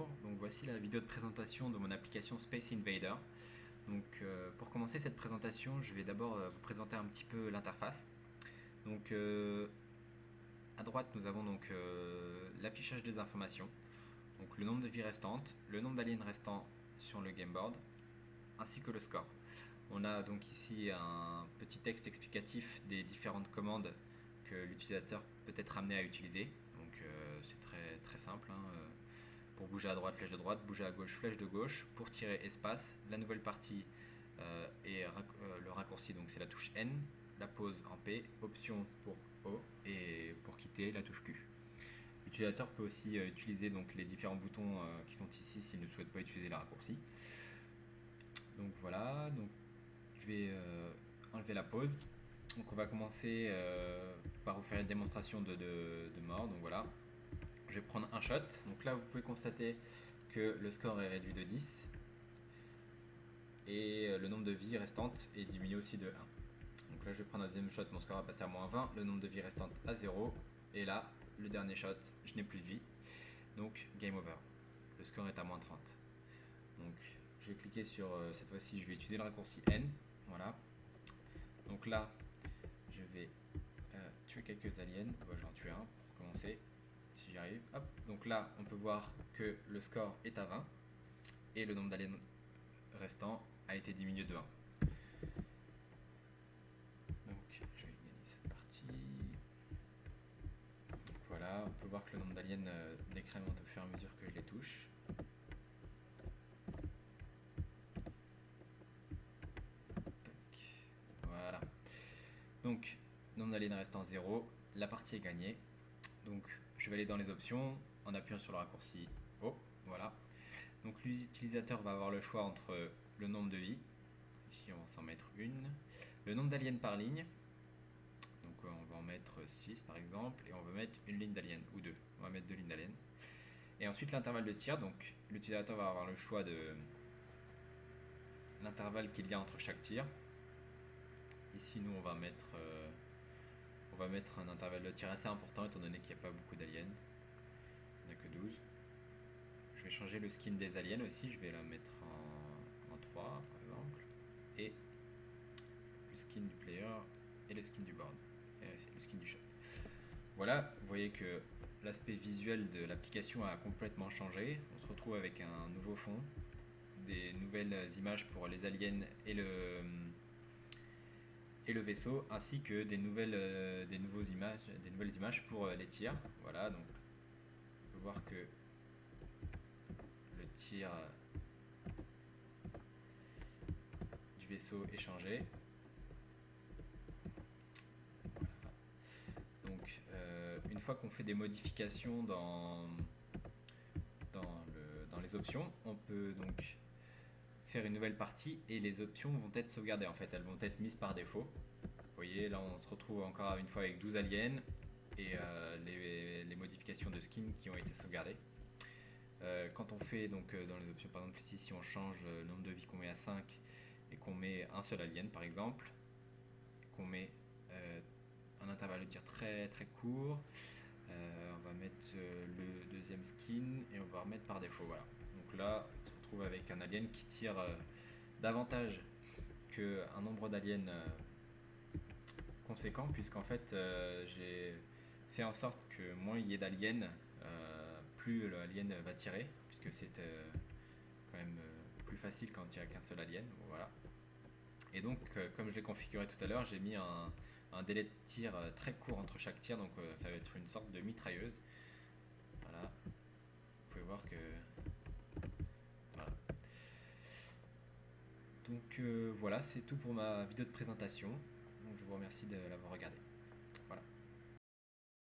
Bonjour, donc voici la vidéo de présentation de mon application Space Invader. Donc pour commencer cette présentation, je vais d'abord vous présenter un petit peu l'interface. Donc à droite nous avons donc l'affichage des informations, donc le nombre de vies restantes, le nombre d'aliens restants sur le game board, ainsi que le score. On a donc ici un petit texte explicatif des différentes commandes que l'utilisateur peut être amené à utiliser. Donc c'est très simple. Pour bouger à droite, flèche de droite, bouger à gauche, flèche de gauche. Pour tirer espace, la nouvelle partie est le raccourci, donc c'est la touche N, la pause en P, option pour O et pour quitter la touche Q. L'utilisateur peut aussi utiliser donc les différents boutons qui sont ici s'il ne souhaite pas utiliser le raccourci. Donc voilà, donc je vais enlever la pause. Donc on va commencer par vous faire une démonstration de mort. Donc voilà, je vais prendre un shot. Donc là vous pouvez constater que le score est réduit de 10 et le nombre de vies restantes est diminué aussi de 1. Donc là je vais prendre un deuxième shot, mon score va passer à moins 20, le nombre de vies restantes à 0, et là le dernier shot, je n'ai plus de vie, donc game over, le score est à moins 30. Donc je vais cliquer sur, cette fois-ci je vais utiliser le raccourci N, voilà. Donc là je vais tuer quelques aliens, j'en tue un pour commencer, si j'y arrive. Hop. Donc là on peut voir que le score est à 20 et le nombre d'aliens restants a été diminué de 1. Donc je vais gagner cette partie. Donc voilà, on peut voir que le nombre d'aliens décrémente au fur et à mesure que je les touche. Tac. Voilà. Donc nombre d'aliens restant 0, la partie est gagnée. Donc je vais aller dans les options en appuyant sur le raccourci O, voilà. Donc l'utilisateur va avoir le choix entre le nombre de vies, ici on va s'en mettre une, le nombre d'aliens par ligne, donc on va en mettre 6 par exemple, et on va mettre une ligne d'aliens, ou deux, on va mettre deux lignes d'aliens. Et ensuite l'intervalle de tir, donc l'utilisateur va avoir le choix de l'intervalle qu'il y a entre chaque tir. Ici nous on va mettre un intervalle de tir assez important étant donné qu'il n'y a pas beaucoup d'aliens, il n'y en a que 12. Je vais changer le skin des aliens aussi, je vais la mettre en 3 par exemple, et le skin du player et le skin du board, et le skin du shot. Voilà, vous voyez que l'aspect visuel de l'application a complètement changé. On se retrouve avec un nouveau fond, des nouvelles images pour les aliens et le vaisseau, ainsi que des nouvelles images pour les tirs. Voilà, donc on peut voir que le tir du vaisseau est changé. Donc une fois qu'on fait des modifications dans les options, on peut donc faire une nouvelle partie et les options vont être sauvegardées, en fait elles vont être mises par défaut. Vous voyez là on se retrouve encore une fois avec 12 aliens et les modifications de skin qui ont été sauvegardées. Quand on fait donc dans les options, par exemple ici si on change le nombre de vies qu'on met à 5 et qu'on met un seul alien par exemple, qu'on met un intervalle de tir très court, on va mettre le deuxième skin et on va remettre par défaut, voilà. Donc là on se retrouve avec un alien qui tire davantage qu'un nombre d'aliens conséquent, puisqu'en fait j'ai fait en sorte que moins il y ait d'aliens, plus l'alien va tirer, puisque c'est quand même plus facile quand on tire qu'un seul alien, bon, voilà. Et donc comme je l'ai configuré tout à l'heure, j'ai mis un délai de tir très court entre chaque tir, donc ça va être une sorte de mitrailleuse. Voilà, vous pouvez voir que voilà. Donc voilà, c'est tout pour ma vidéo de présentation. Donc je vous remercie de l'avoir regardé.